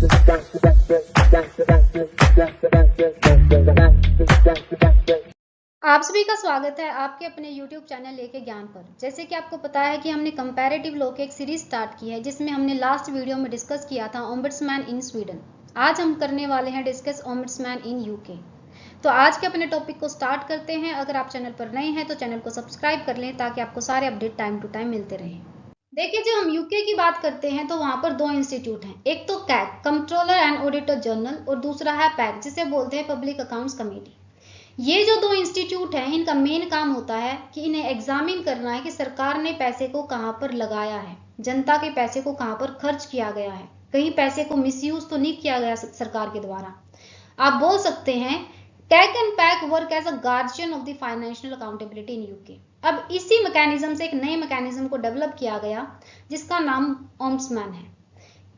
आप सभी का स्वागत है आपके अपने YouTube चैनल लेके ज्ञान पर। जैसे कि आपको पता है कि हमने कंपैरेटिव लॉ की एक सीरीज स्टार्ट की है जिसमें हमने लास्ट वीडियो में डिस्कस किया था ओम्बड्समैन इन स्वीडन। आज हम करने वाले हैं डिस्कस ओम्बड्समैन इन यूके। तो आज के अपने टॉपिक को स्टार्ट करते हैं। अगर आप चैनल पर नए हैं तो चैनल को सब्सक्राइब कर लें ताकि आपको सारे अपडेट टाइम टू टाइम मिलते रहें। देखिए, जब हम यूके की बात करते हैं तो वहां पर दो इंस्टीट्यूट हैं, एक तो CAG controller and auditor general और दूसरा है पैक जिसे बोलते हैं पब्लिक अकाउंट्स कमेटी। ये जो दो इंस्टीट्यूट हैं इनका मेन काम होता है कि इन्हें एग्जामिन करना है कि सरकार ने पैसे को कहाँ पर लगाया है, जनता के पैसे को कहाँ पर खर्च किया गया है, कहीं पैसे को मिसयूज तो नहीं किया गया सरकार के द्वारा। आप बोल सकते हैं CAG and PAC work as a guardian of the financial accountability in UK. अब इसी मैकेनिज्म से एक नए मैकेनिज्म को डेवलप किया गया जिसका नाम ओम्बड्समैन है।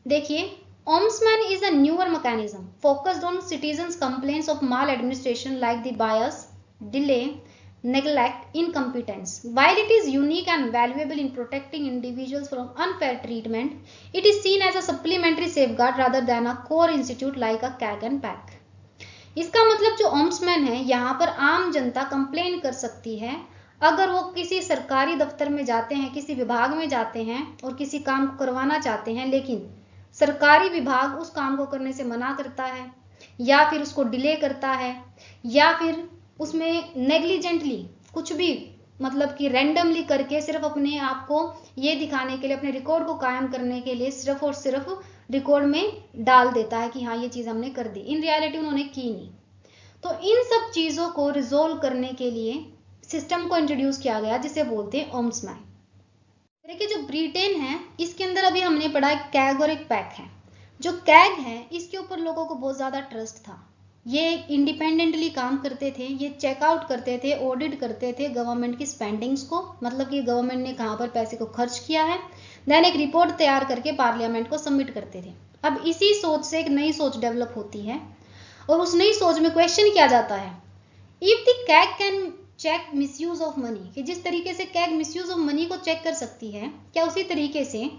देखिए, Ombudsman is a newer mechanism focused on citizens' complaints of maladministration like the bias, delay, neglect, incompetence. While it is unique and valuable in protecting individuals from unfair treatment, it is seen as a supplementary safeguard rather than a core institute like a CAG and PAC. इसका मतलब जो Ombudsman है यहाँ पर आम जनता complain कर सकती है अगर वो किसी सरकारी दफ्तर में जाते हैं, किसी विभाग में जाते हैं और किसी काम को करवाना चाहते हैं, लेकिन सरकारी विभाग उस काम को करने से मना करता है या फिर उसको डिले करता है या फिर उसमें नेग्लिजेंटली कुछ भी मतलब कि रैंडमली करके सिर्फ अपने आप को ये दिखाने के लिए, अपने रिकॉर्ड को कायम करने के लिए सिर्फ और सिर्फ रिकॉर्ड में डाल देता है कि हाँ ये चीज हमने कर दी, इन रियलिटी उन्होंने की नहीं। तो इन सब चीजों को रिजोल्व करने के लिए सिस्टम को इंट्रोड्यूस किया गया जिसे बोलते हैं ओम्बड्समैन। देखिए, जो ब्रिटेन है इसके अंदर अभी हमने पढ़ा एक कैग और एक पैक है। जो कैग है इसके ऊपर लोगों को बहुत ज्यादा ट्रस्ट था, ये इंडिपेंडेंटली काम करते थे, ये चेकआउट करते थे, ऑडिट करते थे गवर्नमेंट की स्पेंडिंग्स को, मतलब कि गवर्नमेंट ने कहाँ पर पैसे को खर्च किया है, देन एक रिपोर्ट तैयार करके पार्लियामेंट को सबमिट करते थे। अब इसी सोच से एक नई सोच डेवलप होती है और उस नई सोच में क्वेश्चन किया जाता है if the CAG can check misuse of money, कि जिस तरीके से कैग मिसयूज ऑफ मनी को चेक कर सकती है, क्या उसी तरीके से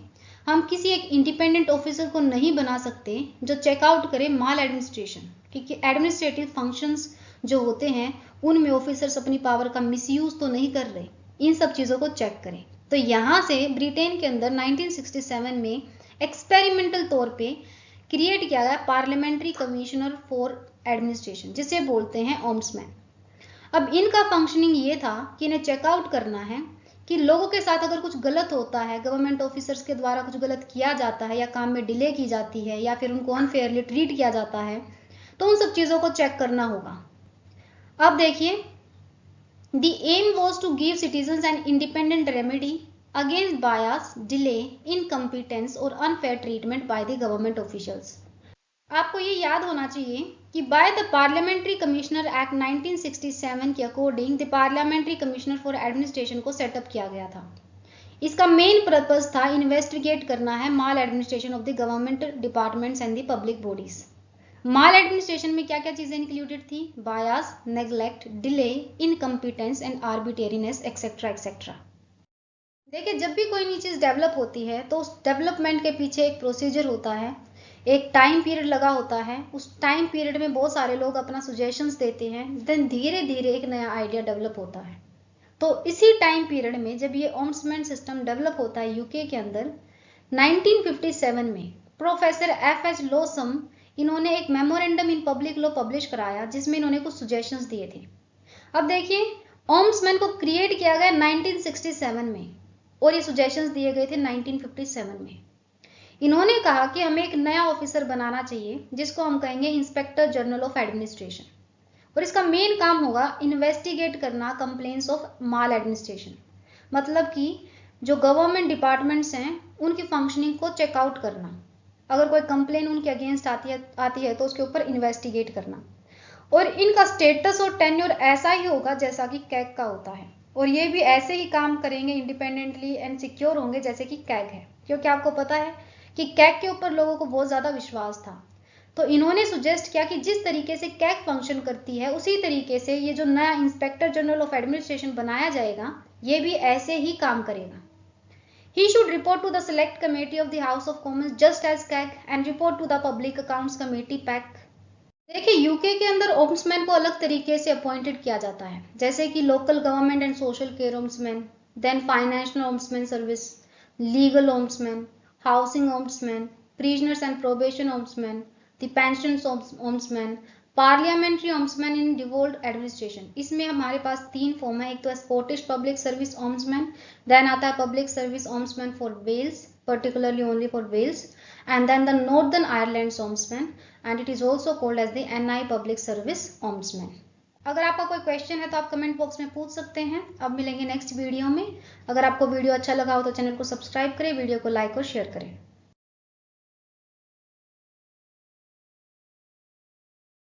हम किसी एक इंडिपेंडेंट ऑफिसर को नहीं बना सकते जो चेकआउट करे माल एडमिनिस्ट्रेशन, क्योंकि एडमिनिस्ट्रेटिव फंक्शंस जो होते हैं उनमें ऑफिसर्स अपनी पावर का मिसयूज तो नहीं कर रहे, इन सब चीजों को चेक करें। तो यहाँ से ब्रिटेन के अंदर 1967 में एक्सपेरिमेंटल तौर पे क्रिएट किया गया पार्लियामेंट्री कमिश्नर फॉर एडमिनिस्ट्रेशन जिसे बोलते हैं ओम्बड्समैन। अब इनका फंक्शनिंग ये था कि इन्हें चेकआउट करना है कि लोगों के साथ अगर कुछ गलत होता है, गवर्नमेंट ऑफिसर्स के द्वारा कुछ गलत किया जाता है या काम में डिले की जाती है या फिर उनको अनफेयरली ट्रीट किया जाता है, तो उन सब चीजों को चेक करना होगा। अब देखिए, the aim was to give citizens an independent remedy against bias, delay, incompetence और unfair treatment by the government officials. आपको ये याद होना चाहिए कि by the parliamentary commissioner act 1967 के according the parliamentary commissioner for administration को सेटअप किया गया था। इसका मेन पर्पस था इन्वेस्टिगेट करना है maladministration of the government departments and the public bodies. Maladministration में क्या क्या चीजें इंक्लूडेड थी? Bias, neglect, delay, incompetence and arbitrariness etcetera etcetera. देखिए, जब भी कोई नई चीज डेवलप होती है तो उस डेवलपमेंट के पीछे एक प्रोसीजर होता है, एक टाइम पीरियड लगा होता है। उस टाइम पीरियड में बहुत सारे लोग अपना सजेशंस देते हैं, देन धीरे धीरे एक नया आइडिया डेवलप होता है। तो इसी टाइम पीरियड में जब ये ओम्बड्समैन सिस्टम डेवलप होता है यूके के अंदर 1957 में प्रोफेसर एफ.एच. लोसम इन्होंने एक memorandum in public law publish कराया जिसमें इन्होंने कुछ सजेशंस दिए थे। अब देखिए, ओम्बड्समैन को क्रिएट किया गया 1967 में और ये सजेशंस दिए गए थे 1957 में। इन्होंने कहा कि हमें एक नया ऑफिसर बनाना चाहिए जिसको हम कहेंगे इंस्पेक्टर जनरल ऑफ एडमिनिस्ट्रेशन, और इसका मेन काम होगा इन्वेस्टिगेट करना कंप्लेंट्स ऑफ माल एडमिनिस्ट्रेशन, मतलब कि जो गवर्नमेंट डिपार्टमेंट्स हैं उनकी फंक्शनिंग को चेकआउट करना। अगर कोई कंप्लेन उनके अगेंस्ट आती है तो उसके ऊपर इन्वेस्टिगेट करना। और इनका स्टेटस और टेन्योर ऐसा ही होगा जैसा कि कैग का होता है, और ये भी ऐसे ही काम करेंगे इंडिपेंडेंटली एंड सिक्योर होंगे जैसे कि कैग है, क्योंकि आपको पता है कि कैग के ऊपर लोगों को बहुत ज्यादा विश्वास था। तो इन्होंने सुजेस्ट किया कि जिस तरीके से कैग फंक्शन करती है उसी तरीके से ये जो नया इंस्पेक्टर जनरल ऑफ एडमिनिस्ट्रेशन बनाया जाएगा ये भी ऐसे ही काम करेगा। He should report to the Select Committee of the House of Commons just as CAC and report to the Public Accounts Committee PAC. देखिए यूके के अंदर ओम्बड्समैन को अलग तरीके से अपॉइंटेड किया जाता है, जैसे कि local government and social care ombudsman, then financial ombudsman service, legal ombudsman, housing ombudsman, prisoners and probation ombudsman, the pensions ombudsman, parliamentary ombudsman in devolved administration. इसमें हमारे पास 3 फॉर्म है, एक तो Scottish public service ombudsman, then आता है public service ombudsman for Wales, particularly only for Wales, and then the Northern Ireland Ombudsman, and it is also called as the NI Public Service Ombudsman. अगर आपका कोई question है तो आप comment box में पूछ सकते हैं। अब मिलेंगे नेक्स्ट वीडियो में। अगर आपको वीडियो अच्छा लगा हो तो चैनल को सब्सक्राइब करें, वीडियो को लाइक और शेयर करें।